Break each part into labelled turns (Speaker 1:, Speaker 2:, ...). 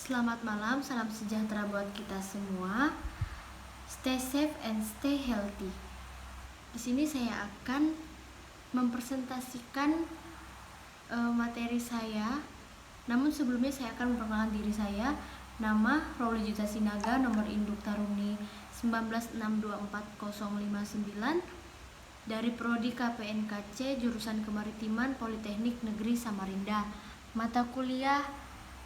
Speaker 1: Selamat malam, salam sejahtera buat kita semua. Stay safe and stay healthy. Di sini saya akan mempresentasikan materi saya. Namun sebelumnya saya akan memperkenalkan diri saya. Nama Rauli Juta Sinaga, nomor induk Taruni 196240059 dari Prodi KPNKC jurusan Kemaritiman Politeknik Negeri Samarinda. Mata kuliah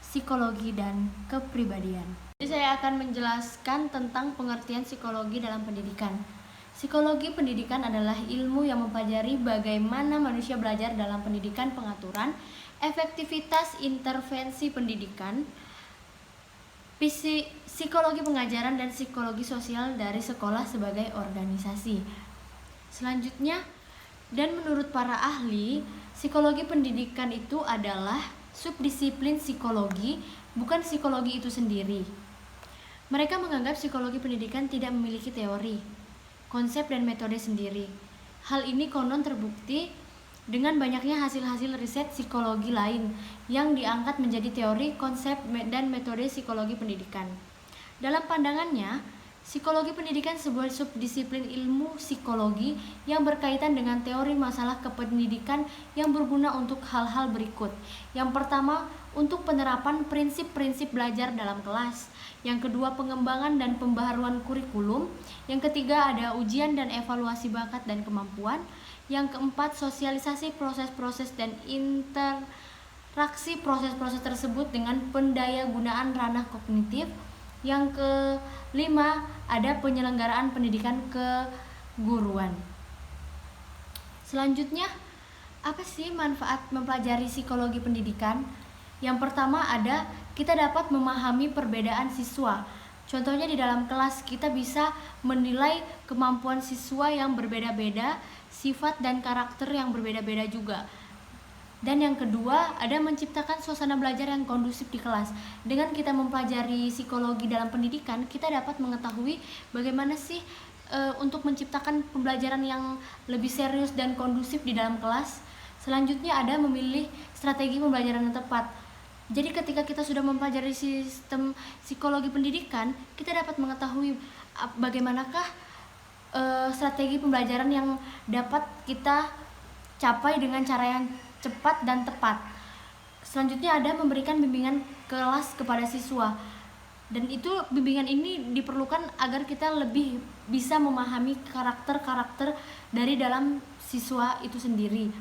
Speaker 1: Psikologi dan Kepribadian. Jadi saya akan menjelaskan tentang pengertian psikologi dalam pendidikan. Psikologi pendidikan adalah ilmu yang mempelajari bagaimana manusia belajar dalam pendidikan, pengaturan, efektivitas intervensi pendidikan, psikologi pengajaran dan psikologi sosial dari sekolah sebagai organisasi. Selanjutnya, dan menurut para ahli, psikologi pendidikan itu adalah subdisiplin psikologi, bukan psikologi itu sendiri. Mereka menganggap psikologi pendidikan tidak memiliki teori, konsep dan metode sendiri. Hal ini konon terbukti dengan banyaknya hasil-hasil riset psikologi lain yang diangkat menjadi teori, konsep, dan metode psikologi pendidikan. Dalam pandangannya, psikologi pendidikan sebuah subdisiplin ilmu psikologi yang berkaitan dengan teori masalah kependidikan yang berguna untuk hal-hal berikut. Yang pertama, untuk penerapan prinsip-prinsip belajar dalam kelas. Yang kedua, pengembangan dan pembaharuan kurikulum. Yang ketiga, ada ujian dan evaluasi bakat dan kemampuan. Yang keempat, sosialisasi proses-proses dan interaksi proses-proses tersebut dengan pendayagunaan ranah kognitif. Yang kelima, ada penyelenggaraan pendidikan keguruan. Selanjutnya, apa sih manfaat mempelajari psikologi pendidikan? Yang pertama ada, kita dapat memahami perbedaan siswa. Contohnya di dalam kelas kita bisa menilai kemampuan siswa yang berbeda-beda, sifat dan karakter yang berbeda-beda juga. Dan yang kedua, ada menciptakan suasana belajar yang kondusif di kelas. Dengan kita mempelajari psikologi dalam pendidikan, kita dapat mengetahui bagaimana sih untuk menciptakan pembelajaran yang lebih serius dan kondusif di dalam kelas. Selanjutnya ada memilih strategi pembelajaran yang tepat. Jadi ketika kita sudah mempelajari sistem psikologi pendidikan, kita dapat mengetahui bagaimanakah strategi pembelajaran yang dapat kita capai dengan cara yang cepat dan tepat. Selanjutnya ada memberikan bimbingan kelas kepada siswa. Dan itu bimbingan ini diperlukan agar kita lebih bisa memahami karakter-karakter dari dalam siswa itu sendiri.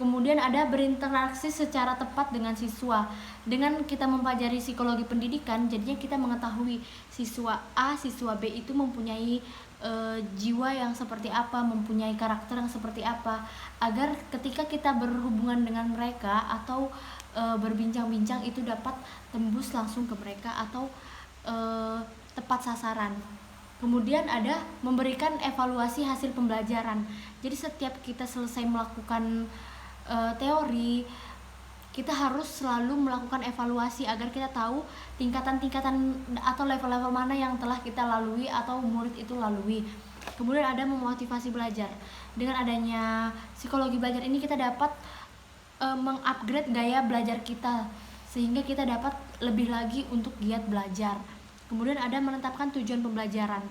Speaker 1: Kemudian ada berinteraksi secara tepat dengan siswa. Dengan kita mempelajari psikologi pendidikan, jadinya kita mengetahui siswa A, siswa B itu mempunyai jiwa yang seperti apa, mempunyai karakter yang seperti apa, agar ketika kita berhubungan dengan mereka atau berbincang-bincang itu dapat tembus langsung ke mereka atau tepat sasaran. Kemudian ada memberikan evaluasi hasil pembelajaran. Jadi setiap kita selesai melakukan teori, kita harus selalu melakukan evaluasi agar kita tahu tingkatan-tingkatan atau level-level mana yang telah kita lalui atau murid itu lalui. Kemudian ada memotivasi belajar. Dengan adanya psikologi belajar ini kita dapat mengupgrade gaya belajar kita sehingga kita dapat lebih lagi untuk giat belajar. Kemudian ada menetapkan tujuan pembelajaran.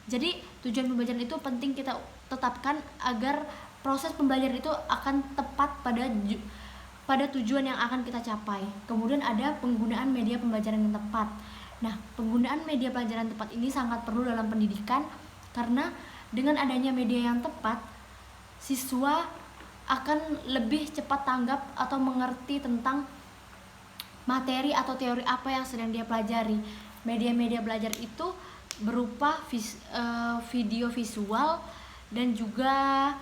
Speaker 1: Jadi tujuan pembelajaran itu penting kita tetapkan agar proses pembelajaran itu akan tepat pada tujuan yang akan kita capai. Kemudian ada penggunaan media pembelajaran yang tepat. Nah, penggunaan media pembelajaran tepat ini sangat perlu dalam pendidikan karena dengan adanya media yang tepat, siswa akan lebih cepat tanggap atau mengerti tentang materi atau teori apa yang sedang dia pelajari. Media-media belajar itu berupa video visual dan juga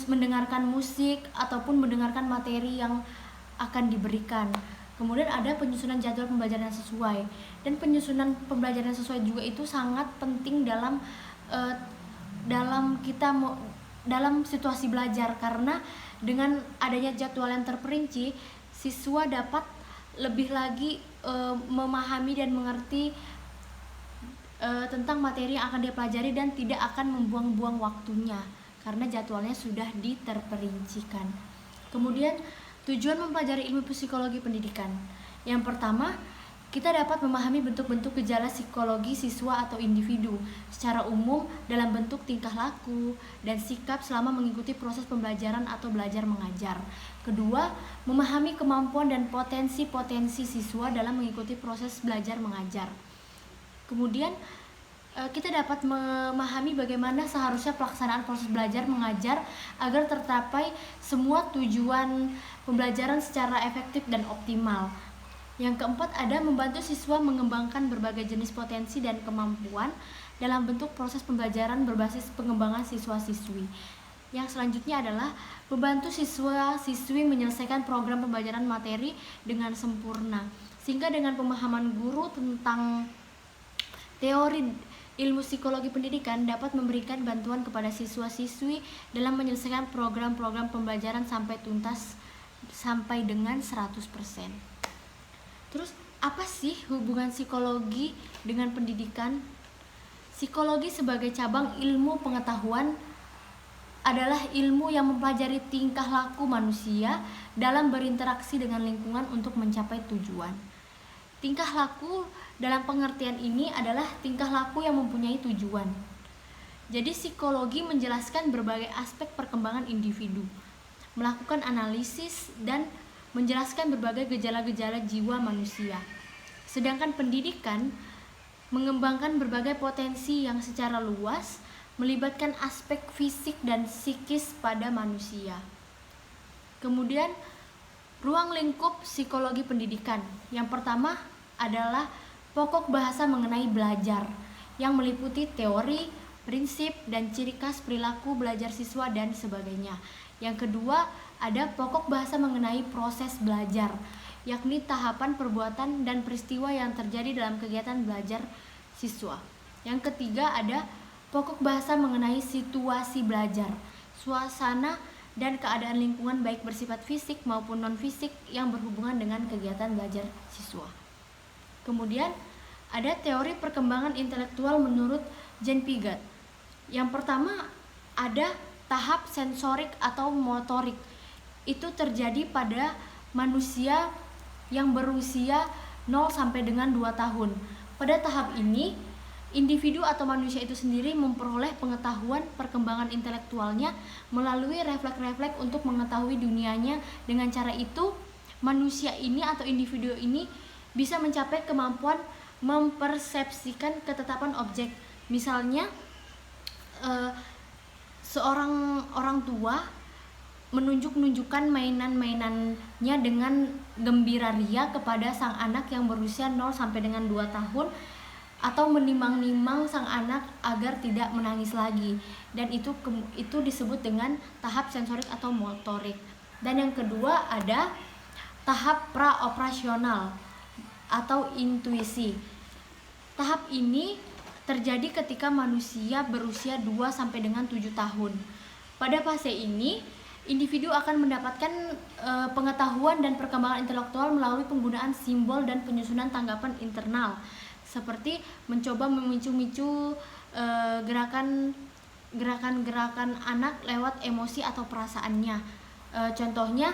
Speaker 1: mendengarkan musik ataupun mendengarkan materi yang akan diberikan. Kemudian ada penyusunan jadwal pembelajaran yang sesuai. Dan penyusunan pembelajaran yang sesuai juga itu sangat penting dalam situasi belajar, karena dengan adanya jadwal yang terperinci, siswa dapat lebih lagi memahami dan mengerti tentang materi yang akan dia pelajari dan tidak akan membuang-buang waktunya karena jadwalnya sudah diterperincikan. Kemudian tujuan mempelajari ilmu psikologi pendidikan. Yang pertama, kita dapat memahami bentuk-bentuk gejala psikologi siswa atau individu secara umum dalam bentuk tingkah laku dan sikap selama mengikuti proses pembelajaran atau belajar mengajar. Kedua, memahami kemampuan dan potensi-potensi siswa dalam mengikuti proses belajar mengajar. Kemudian kita dapat memahami bagaimana seharusnya pelaksanaan proses belajar mengajar agar tercapai semua tujuan pembelajaran secara efektif dan optimal. Yang keempat, ada membantu siswa mengembangkan berbagai jenis potensi dan kemampuan dalam bentuk proses pembelajaran berbasis pengembangan siswa-siswi. Yang selanjutnya adalah membantu siswa-siswi menyelesaikan program pembelajaran materi dengan sempurna, sehingga dengan pemahaman guru tentang teori ilmu psikologi pendidikan dapat memberikan bantuan kepada siswa-siswi dalam menyelesaikan program-program pembelajaran sampai tuntas sampai dengan 100%. Terus apa sih hubungan psikologi dengan pendidikan? Psikologi sebagai cabang ilmu pengetahuan adalah ilmu yang mempelajari tingkah laku manusia dalam berinteraksi dengan lingkungan untuk mencapai tujuan. Tingkah laku dalam pengertian ini adalah tingkah laku yang mempunyai tujuan. Jadi psikologi menjelaskan berbagai aspek perkembangan individu, melakukan analisis dan menjelaskan berbagai gejala-gejala jiwa manusia. Sedangkan pendidikan mengembangkan berbagai potensi yang secara luas melibatkan aspek fisik dan psikis pada manusia. Kemudian ruang lingkup psikologi pendidikan. Yang pertama adalah pokok bahasa mengenai belajar yang meliputi teori, prinsip, dan ciri khas perilaku belajar siswa dan sebagainya. Yang kedua, ada pokok bahasa mengenai proses belajar, yakni tahapan perbuatan dan peristiwa yang terjadi dalam kegiatan belajar siswa. Yang ketiga, ada pokok bahasa mengenai situasi belajar, suasana dan keadaan lingkungan baik bersifat fisik maupun non-fisik yang berhubungan dengan kegiatan belajar siswa. Kemudian ada teori perkembangan intelektual menurut Jean Piaget. Yang pertama ada tahap sensorik atau motorik. Itu terjadi pada manusia yang berusia 0 sampai dengan 2 tahun. Pada tahap ini, individu atau manusia itu sendiri memperoleh pengetahuan perkembangan intelektualnya melalui refleks-refleks untuk mengetahui dunianya. Dengan cara itu, manusia ini atau individu ini bisa mencapai kemampuan mempersepsikan ketetapan objek. Misalnya, seorang orang tua menunjukkan mainan-mainannya dengan gembira ria kepada sang anak yang berusia 0 sampai dengan 2 tahun, atau menimang-nimang sang anak agar tidak menangis lagi. Dan itu disebut dengan tahap sensorik atau motorik. Dan yang kedua ada tahap praoperasional atau intuisi. Tahap ini terjadi ketika manusia berusia 2 sampai dengan 7 tahun. Pada fase ini, individu akan mendapatkan pengetahuan dan perkembangan intelektual melalui penggunaan simbol dan penyusunan tanggapan internal, seperti mencoba memicu-micu gerakan-gerakan anak lewat emosi atau perasaannya. Contohnya,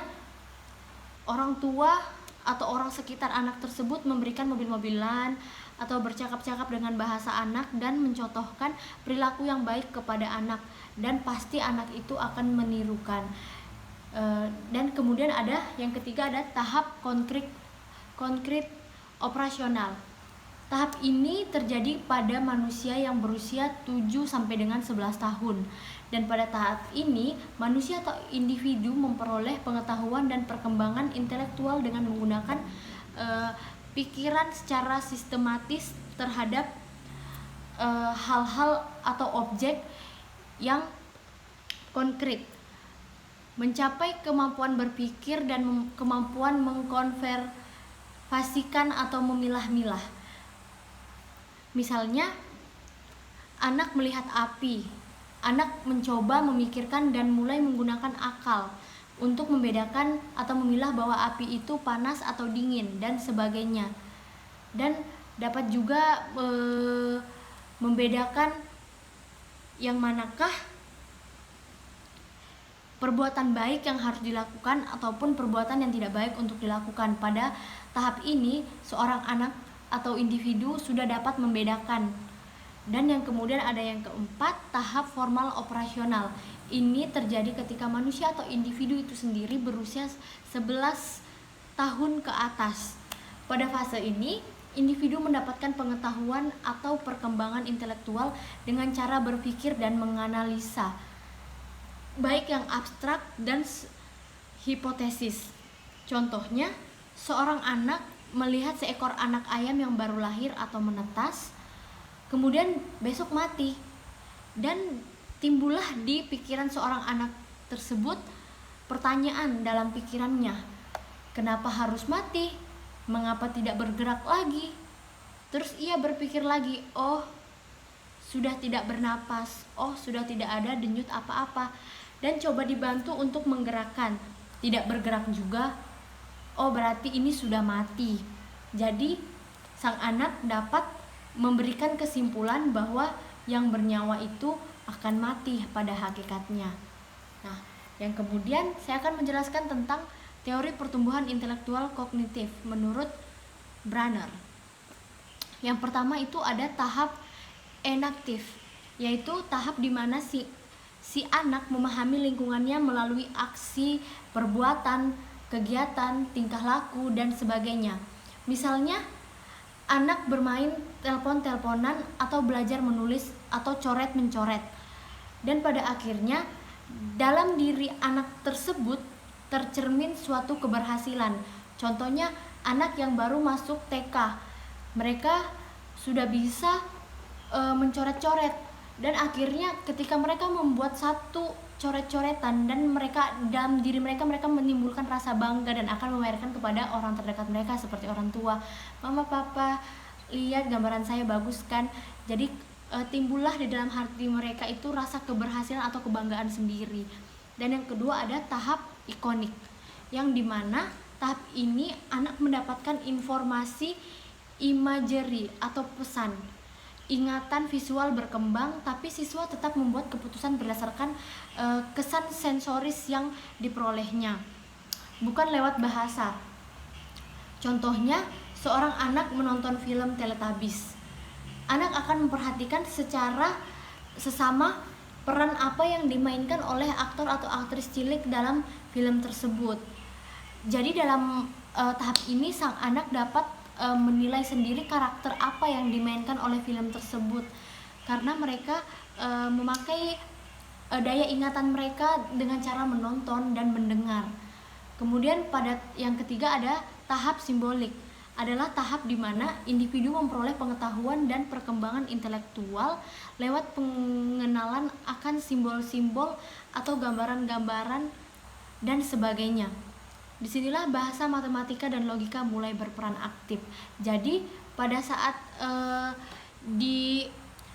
Speaker 1: orang tua atau orang sekitar anak tersebut memberikan mobil-mobilan atau bercakap-cakap dengan bahasa anak dan mencontohkan perilaku yang baik kepada anak, dan pasti anak itu akan menirukan. Dan kemudian ada yang ketiga, ada tahap konkret operasional. Tahap ini terjadi pada manusia yang berusia 7 sampai dengan 11 tahun. Dan pada tahap ini, manusia atau individu memperoleh pengetahuan dan perkembangan intelektual dengan menggunakan pikiran secara sistematis terhadap hal-hal atau objek yang konkret, mencapai kemampuan berpikir dan kemampuan mengkonversasikan atau memilah-milah. Misalnya, anak melihat api, anak mencoba memikirkan dan mulai menggunakan akal untuk membedakan atau memilah bahwa api itu panas atau dingin dan sebagainya. Dan dapat juga membedakan yang manakah perbuatan baik yang harus dilakukan ataupun perbuatan yang tidak baik untuk dilakukan. Pada tahap ini, seorang anak atau individu sudah dapat membedakan. Dan yang kemudian ada yang keempat, tahap formal operasional. Ini terjadi ketika manusia atau individu itu sendiri berusia 11 tahun ke atas. Pada fase ini, individu mendapatkan pengetahuan atau perkembangan intelektual dengan cara berpikir dan menganalisa, baik yang abstrak dan hipotesis. Contohnya, seorang anak melihat seekor anak ayam yang baru lahir atau menetas, kemudian besok mati, dan timbullah di pikiran seorang anak tersebut pertanyaan dalam pikirannya, kenapa harus mati? Mengapa tidak bergerak lagi? Terus ia berpikir lagi, oh sudah tidak bernapas, oh sudah tidak ada denyut apa-apa, dan coba dibantu untuk menggerakkan, tidak bergerak juga, oh berarti ini sudah mati. Jadi sang anak dapat memberikan kesimpulan bahwa yang bernyawa itu akan mati pada hakikatnya. Nah, yang kemudian saya akan menjelaskan tentang teori pertumbuhan intelektual kognitif menurut Branner. Yang pertama itu ada tahap enaktif, yaitu tahap di mana si anak memahami lingkungannya melalui aksi, perbuatan, kegiatan, tingkah laku, dan sebagainya. Misalnya, anak bermain telepon-teleponan atau belajar menulis atau coret-mencoret. Dan pada akhirnya dalam diri anak tersebut tercermin suatu keberhasilan. Contohnya anak yang baru masuk TK, mereka sudah bisa mencoret-coret, dan akhirnya ketika mereka membuat satu coret-coretan dan mereka dalam diri mereka menimbulkan rasa bangga dan akan memamerkan kepada orang terdekat mereka seperti orang tua, mama, papa, lihat gambaran saya bagus kan. Jadi timbullah di dalam hati mereka itu rasa keberhasilan atau kebanggaan sendiri. Dan yang kedua ada tahap ikonik, yang dimana tahap ini anak mendapatkan informasi imagery atau pesan. Ingatan visual berkembang, tapi siswa tetap membuat keputusan berdasarkan kesan sensoris yang diperolehnya, bukan lewat bahasa. Contohnya, seorang anak menonton film Teletubbies. Anak akan memperhatikan secara sesama peran apa yang dimainkan oleh aktor atau aktris cilik dalam film tersebut. Jadi dalam tahap ini sang anak dapat menilai sendiri karakter apa yang dimainkan oleh film tersebut, karena mereka memakai daya ingatan mereka dengan cara menonton dan mendengar. Kemudian pada yang ketiga ada tahap simbolik, adalah tahap di mana individu memperoleh pengetahuan dan perkembangan intelektual lewat pengenalan akan simbol-simbol atau gambaran-gambaran dan sebagainya. Disinilah bahasa matematika dan logika mulai berperan aktif. Jadi pada saat di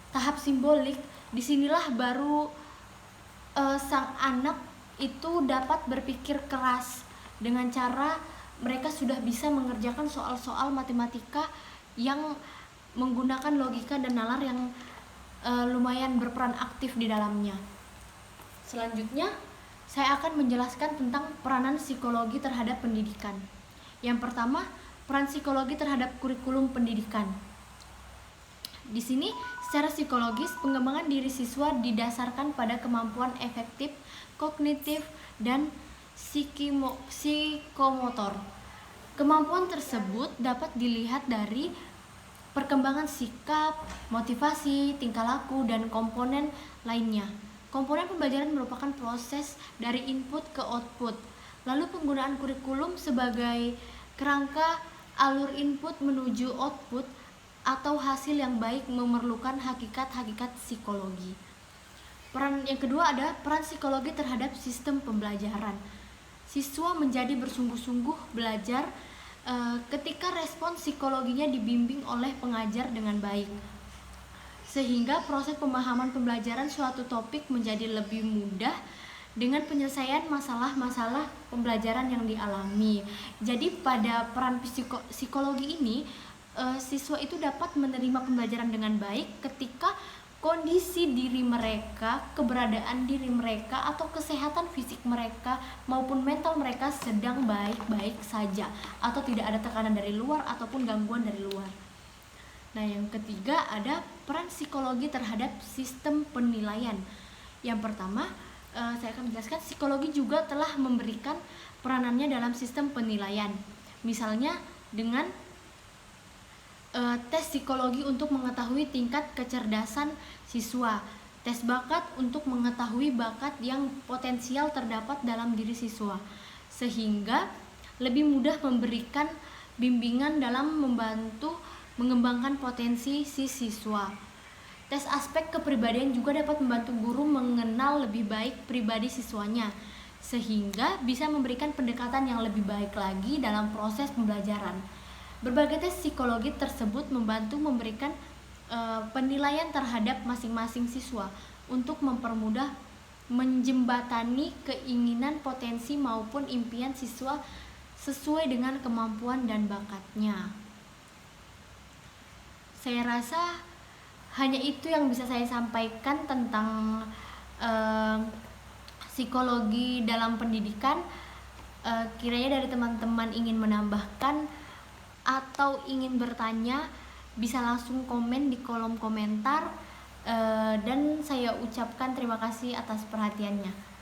Speaker 1: tahap simbolik, disinilah baru sang anak itu dapat berpikir keras dengan cara mereka sudah bisa mengerjakan soal-soal matematika yang menggunakan logika dan nalar yang lumayan berperan aktif di dalamnya. Selanjutnya, saya akan menjelaskan tentang peranan psikologi terhadap pendidikan. Yang pertama, peran psikologi terhadap kurikulum pendidikan. Di sini, secara psikologis, pengembangan diri siswa didasarkan pada kemampuan efektif, kognitif, dan psikomotor. Kemampuan tersebut dapat dilihat dari perkembangan sikap, motivasi, tingkah laku, dan komponen lainnya. Komponen pembelajaran merupakan proses dari input ke output. Lalu penggunaan kurikulum sebagai kerangka alur input menuju output atau hasil yang baik memerlukan hakikat-hakikat psikologi. Peran yang kedua ada peran psikologi terhadap sistem pembelajaran. Siswa menjadi bersungguh-sungguh belajar ketika respons psikologinya dibimbing oleh pengajar dengan baik, sehingga proses pemahaman pembelajaran suatu topik menjadi lebih mudah dengan penyelesaian masalah-masalah pembelajaran yang dialami. Jadi pada peran psikologi ini, siswa itu dapat menerima pembelajaran dengan baik ketika kondisi diri mereka, keberadaan diri mereka, atau kesehatan fisik mereka maupun mental mereka sedang baik-baik saja, atau tidak ada tekanan dari luar ataupun gangguan dari luar. Nah, yang ketiga ada peran psikologi terhadap sistem penilaian. Yang pertama, saya akan menjelaskan psikologi juga telah memberikan peranannya dalam sistem penilaian. Misalnya dengan tes psikologi untuk mengetahui tingkat kecerdasan siswa, tes bakat untuk mengetahui bakat yang potensial terdapat dalam diri siswa, sehingga lebih mudah memberikan bimbingan dalam membantu mengembangkan potensi si siswa. Tes aspek kepribadian juga dapat membantu guru mengenal lebih baik pribadi siswanya, sehingga bisa memberikan pendekatan yang lebih baik lagi dalam proses pembelajaran. Berbagai tes psikologi tersebut membantu memberikan penilaian terhadap masing-masing siswa untuk mempermudah menjembatani keinginan, potensi maupun impian siswa sesuai dengan kemampuan dan bakatnya. Saya rasa hanya itu yang bisa saya sampaikan tentang psikologi dalam pendidikan. Kiranya dari teman-teman ingin menambahkan atau ingin bertanya, bisa langsung komen di kolom komentar, dan saya ucapkan terima kasih atas perhatiannya.